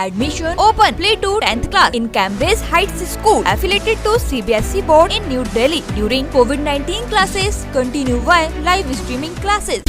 Admission open. Play to 10th class in Cambridge Heights School affiliated to CBSE board in New Delhi. During COVID-19 classes continue via live streaming classes.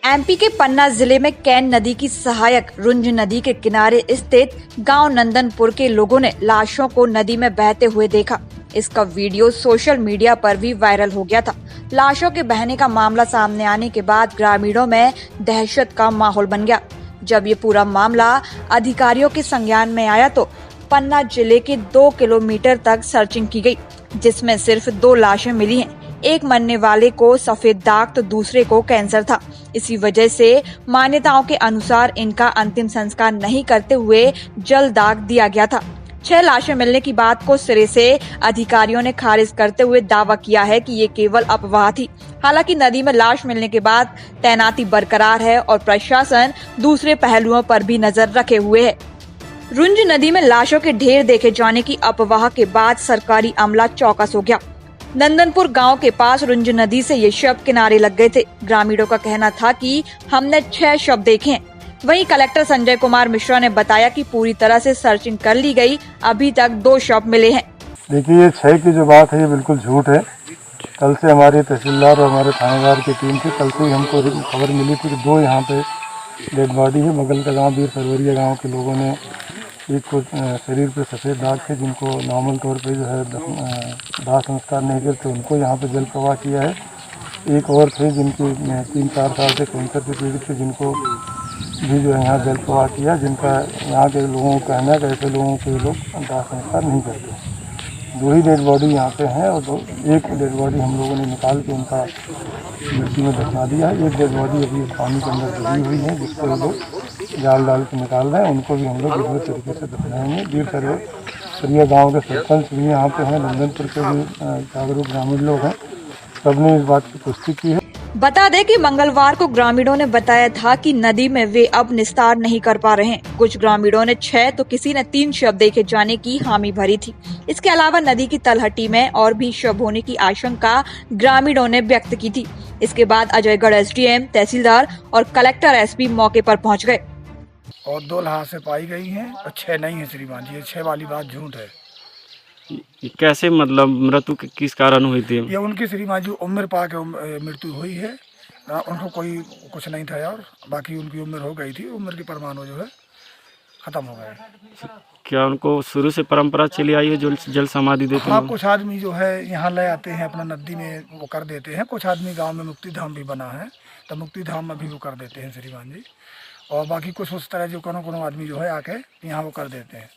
MP के पन्ना जिले में can नदी की सहायक रुंज नदी के किनारे स्थित गांव नंदनपुर के लोगों ने लाशों को नदी में बहते हुए देखा। इसका वीडियो सोशल मीडिया पर भी वायरल हो गया था। लाशों के बहने का मामला सामने आने के बाद ग्रामीणों में दहशत का माहौल बन गया। जब ये पूरा मामला अधिकारियों के संज्ञान में आया तो पन्ना जिले के 2 किलोमीटर तक सर्चिंग की गई, जिसमें सिर्फ 2 लाशें मिली हैं। एक मरने वाले को सफेद दाग तो दूसरे को कैंसर था। इसी वजह से मान्यताओं के अनुसार इनका अंतिम संस्कार नहीं करते हुए जल दाग दिया गया था। 6 लाशें मिलने की बात को सिरे से अधिकारियों ने खारिज करते हुए दावा किया है कि ये केवल अफवाह थी। हालांकि नदी में लाश मिलने के बाद तैनाती बरकरार है और प्रशासन दूसरे पहलुओं पर भी नजर रखे हुए है। रुंज नदी में लाशों के ढेर देखे जाने की अफवाह के बाद सरकारी अमला चौकस हो गया। नंदनपुर गांव के पास रुंज नदी से ये शव किनारे लग गए थे। ग्रामीणों का कहना था कि हमने 6 शव देखे हैं। वहीं कलेक्टर संजय कुमार मिश्रा ने बताया कि पूरी तरह से सर्चिंग कर ली गई, अभी तक 2 शव मिले हैं। देखिए, ये 6 की जो बात है ये बिल्कुल झूठ है। कल से हमारे तहसीलदार और हमारे थानेदार की टीम थी, कल से ही हमको खबर मिली थी कि 2 यहाँ पे डेड बॉडी है। बगल का गांव वीर सरवरिया गांव के लोगों ने एक को शरीर पे सफ़ेद दाग थे, जिनको नॉर्मल तौर पे जो है दाह संस्कार नहीं करते, उनको यहाँ पे जल प्रवाह किया है। एक और थे जिनकी 3-4 साल से कैंसर से पीड़ित थे, जिनको भी जो है यहाँ जल प्रवाह किया, जिनका यहाँ के लोगों का कहना है कि ऐसे लोगों के लोग दाह संस्कार नहीं करते। 2 ही डेड बॉडी यहाँ पे हैं और एक डेड बॉडी हम लोगों ने निकाल के उनका मिट्टी में दफना दिया है। एक डेड बॉडी अभी पानी के अंदर डूबी हुई है, जिसको वो लोग जाल डाल के निकाल रहे हैं। उनको भी हम लोग विधिवत तरीके से दफनाएंगे। वीर सरवरिया गाँव के सरपंच भी यहाँ पे हैं, नंदनपुर के भी जागरूक ग्रामीण लोग हैं। सबने इस बात की पुष्टि की है। बता दें कि मंगलवार को ग्रामीणों ने बताया था कि नदी में वे अब निस्तार नहीं कर पा रहे हैं। कुछ ग्रामीणों ने 6 तो किसी ने 3 शव देखे जाने की हामी भरी थी। इसके अलावा नदी की तलहटी में और भी शव होने की आशंका ग्रामीणों ने व्यक्त की थी। इसके बाद अजयगढ़ एसडीएम, तहसीलदार और कलेक्टर एसपी मौके पर पहुंच गए और 2 लाशें पाई गई हैं और 6 नहीं है श्रीमान जी। ये 6 वाली बात झूठ है। कैसे, मतलब मृत्यु किस कारण हुई थी? ये उनकी श्रीमान जी उम्र पा के मृत्यु हुई है। उनको कोई कुछ नहीं था और बाकी उनकी उम्र हो गई थी। उम्र की परमाणु जो है खत्म हो गए। क्या उनको शुरू से परंपरा चली आई है जो जल समाधि देते हैं? हाँ, कुछ आदमी जो है यहाँ ले आते हैं, अपना नदी में वो कर देते हैं। कुछ आदमी गांव में मुक्ति धाम भी बना है, तो मुक्ति धाम में भी वो कर देते हैं श्रीमान जी। और बाकी कुछ उस तरह जो कोनो आदमी जो है आके यहाँ वो कर देते हैं।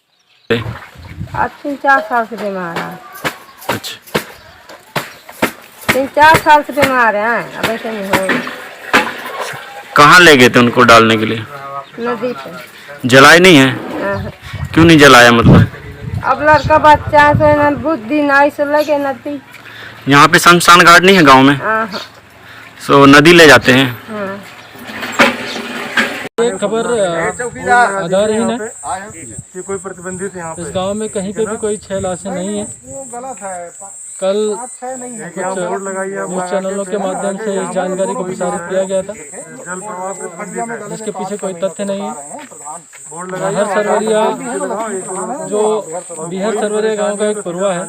आज 3-4 साल से बीमार है। अच्छा, 3-4 साल से बीमार हैं। अब ऐसे नहीं हो। कहाँ ले गए थे उनको डालने के लिए? नदी पे। जलाए नहीं है? क्यों नहीं जलाया? मतलब अब लड़का बच्चा से न बुद्धि नहीं से लगे नदी। यहाँ पे शमशान घाट नहीं है गांव में? सो नदी ले जाते हैं। ये खबर आधारहीन है। कि कोई प्रतिबंधित यहाँ इस गांव में कहीं पे भी कोई 6 लाशें नहीं है। कल कुछ न्यूज़ चैनलों के माध्यम से इस जानकारी को प्रसारित किया गया था, जिसके पीछे कोई तथ्य नहीं है। बिहार सरवरिया, जो बिहार सरवरिया गांव का एक पुरवा है,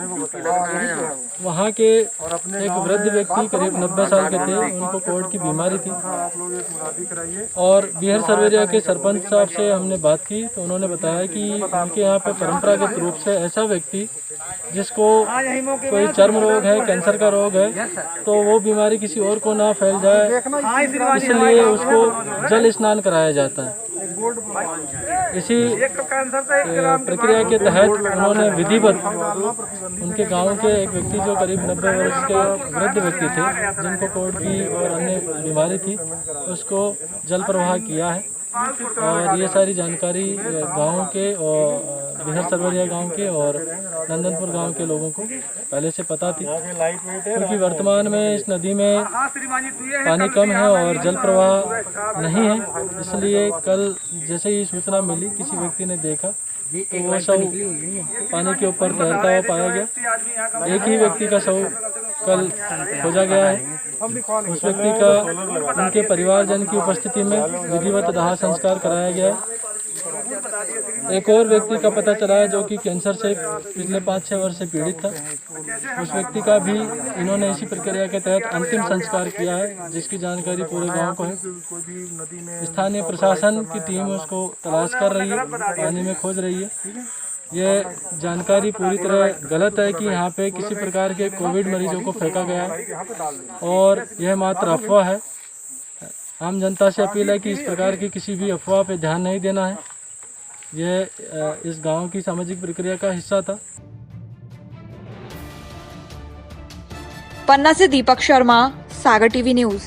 वहाँ के एक वृद्ध व्यक्ति करीब 90 साल के थे। उनको कोविड की बीमारी थी और बिहार सरवरिया के सरपंच साहब से हमने बात की तो उन्होंने बताया कि उनके यहाँ पे परंपरागत रूप से ऐसा व्यक्ति जिसको कोई चर्म रोग है, कैंसर का रोग है, तो वो बीमारी किसी और को ना फैल जाए, इसलिए उसको जल स्नान कराया जाता है। इसी प्रक्रिया के तहत उन्होंने विधिवत उनके गांव के एक व्यक्ति जो करीब 90 वर्ष के वृद्ध व्यक्ति थे, जिनको कोविड की और अन्य बीमारी थी, उसको जल प्रवाह किया है। और ये सारी जानकारी गांव के और बिहार सरवरिया गांव के और नंदनपुर गांव के लोगों को पहले से पता थी, क्योंकि वर्तमान में इस नदी में पानी कम है और जल प्रवाह नहीं है। इसलिए कल जैसे ही सूचना मिली, किसी व्यक्ति ने देखा तो वो शव पानी के ऊपर तैरता हुआ पाया गया। एक ही व्यक्ति का शव कल खोजा गया है। उस व्यक्ति का उनके परिवारजन की उपस्थिति में विधिवत दाह संस्कार कराया गया है। एक और व्यक्ति का पता चला है जो कि कैंसर से पिछले 5-6 वर्ष से पीड़ित था। उस व्यक्ति का भी इन्होंने इसी प्रक्रिया के तहत अंतिम संस्कार किया है, जिसकी जानकारी पूरे गांव को है। स्थानीय प्रशासन की टीम उसको तलाश कर रही है, पानी में खोज रही है। ये जानकारी पूरी तरह गलत है कि यहाँ पे किसी प्रकार के कोविड मरीजों को फेंका गया है और यह मात्र अफवाह है। आम जनता से अपील है कि इस प्रकार की किसी भी अफवाह पे ध्यान नहीं देना है। यह इस गांव की सामाजिक प्रक्रिया का हिस्सा था। पन्ना से दीपक शर्मा, सागर टीवी न्यूज।